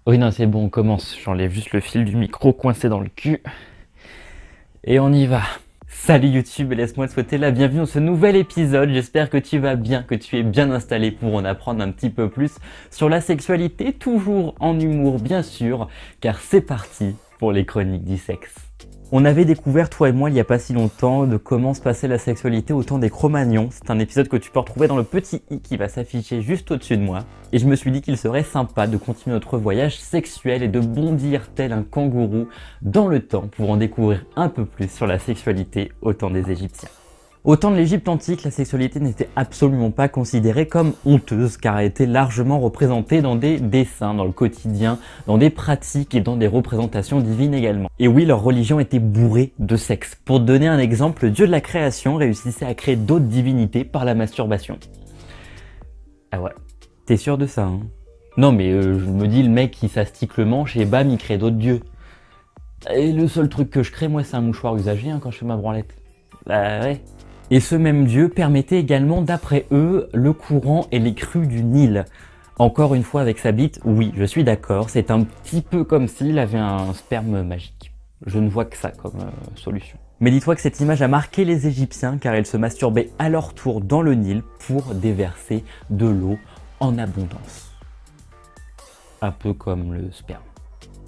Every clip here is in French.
Oui, non, c'est bon, on commence. J'enlève juste le fil du micro coincé dans le cul. Et on y va. Salut YouTube et laisse-moi te souhaiter la bienvenue dans ce nouvel épisode. J'espère que tu vas bien, que tu es bien installé pour en apprendre un petit peu plus sur la sexualité, toujours en humour bien sûr, car c'est parti pour les chroniques du sexe. On avait découvert, toi et moi, il n'y a pas si longtemps, de comment se passait la sexualité au temps des Cro-Magnons. C'est un épisode que tu peux retrouver dans le petit i qui va s'afficher juste au-dessus de moi. Et je me suis dit qu'il serait sympa de continuer notre voyage sexuel et de bondir tel un kangourou dans le temps pour en découvrir un peu plus sur la sexualité au temps des Égyptiens. Au temps de l'Égypte antique, la sexualité n'était absolument pas considérée comme honteuse car elle était largement représentée dans des dessins, dans le quotidien, dans des pratiques et dans des représentations divines également. Et oui, leur religion était bourrée de sexe. Pour te donner un exemple, le dieu de la création réussissait à créer d'autres divinités par la masturbation. Ah ouais, t'es sûr de ça, hein? Non mais je me dis, le mec qui s'astique le manche et bam, il crée d'autres dieux. Et le seul truc que je crée, moi, c'est un mouchoir usagé hein, quand je fais ma branlette. Bah ouais. Et ce même dieu permettait également, d'après eux, le courant et les crues du Nil. Encore une fois avec sa bite, oui, je suis d'accord, c'est un petit peu comme s'il avait un sperme magique. Je ne vois que ça comme solution. Mais dis-toi que cette image a marqué les Égyptiens car ils se masturbaient à leur tour dans le Nil pour déverser de l'eau en abondance. Un peu comme le sperme,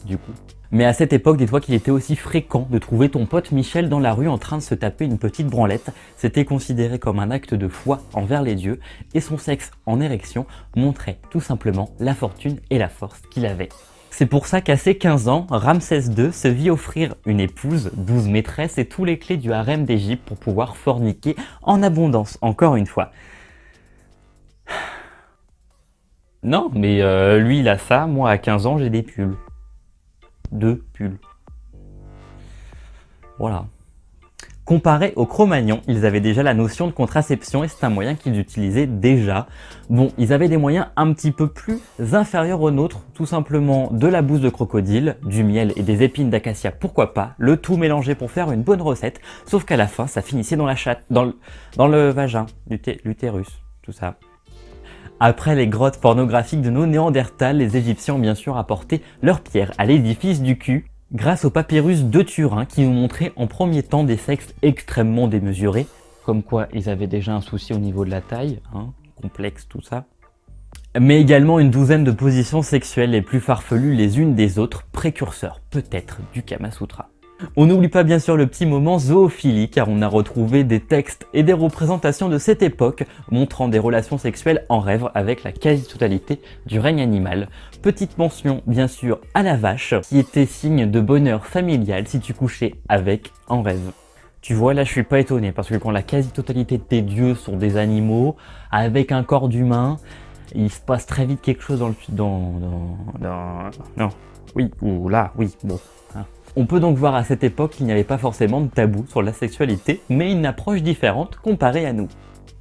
du coup. Mais à cette époque, dis-toi qu'il était aussi fréquent de trouver ton pote Michel dans la rue en train de se taper une petite branlette. C'était considéré comme un acte de foi envers les dieux et son sexe en érection montrait tout simplement la fortune et la force qu'il avait. C'est pour ça qu'à ses 15 ans, Ramsès II se vit offrir une épouse, 12 maîtresses et tous les clés du harem d'Égypte pour pouvoir forniquer en abondance, encore une fois. Non, mais lui il a ça, moi à 15 ans j'ai des pulls. 2 pulls. Voilà. Comparé aux Cro-Magnons, ils avaient déjà la notion de contraception et c'est un moyen qu'ils utilisaient déjà. Bon, ils avaient des moyens un petit peu plus inférieurs aux nôtres, tout simplement de la bouse de crocodile, du miel et des épines d'acacia, pourquoi pas, le tout mélangé pour faire une bonne recette, sauf qu'à la fin, ça finissait dans la chatte, dans le vagin, l'utérus, tout ça. Après les grottes pornographiques de nos Néandertals, les Égyptiens ont bien sûr apporté leur pierre à l'édifice du cul grâce au papyrus de Turin qui nous montrait en premier temps des sexes extrêmement démesurés, comme quoi ils avaient déjà un souci au niveau de la taille, hein, complexe tout ça. Mais également une douzaine de positions sexuelles les plus farfelues les unes des autres, précurseurs peut-être du Kama Sutra. On n'oublie pas bien sûr le petit moment zoophilie car on a retrouvé des textes et des représentations de cette époque montrant des relations sexuelles en rêve avec la quasi-totalité du règne animal. Petite mention bien sûr à la vache qui était signe de bonheur familial si tu couchais avec en rêve. Tu vois là je suis pas étonné parce que quand la quasi-totalité des dieux sont des animaux avec un corps d'humain, il se passe très vite quelque chose non. Oui, ou là, oui, bon. Hein. On peut donc voir à cette époque qu'il n'y avait pas forcément de tabou sur la sexualité, mais une approche différente comparée à nous.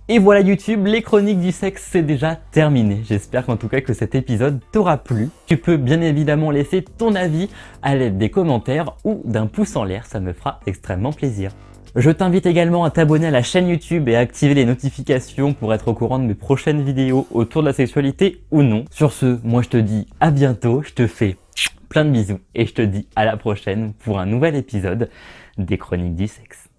Et voilà YouTube, les chroniques du sexe c'est déjà terminé. J'espère qu'en tout cas que cet épisode t'aura plu. Tu peux bien évidemment laisser ton avis à l'aide des commentaires ou d'un pouce en l'air, ça me fera extrêmement plaisir. Je t'invite également à t'abonner à la chaîne YouTube et à activer les notifications pour être au courant de mes prochaines vidéos autour de la sexualité ou non. Sur ce, moi je te dis à bientôt, je te fais plein de bisous et je te dis à la prochaine pour un nouvel épisode des Chroniques du sexe.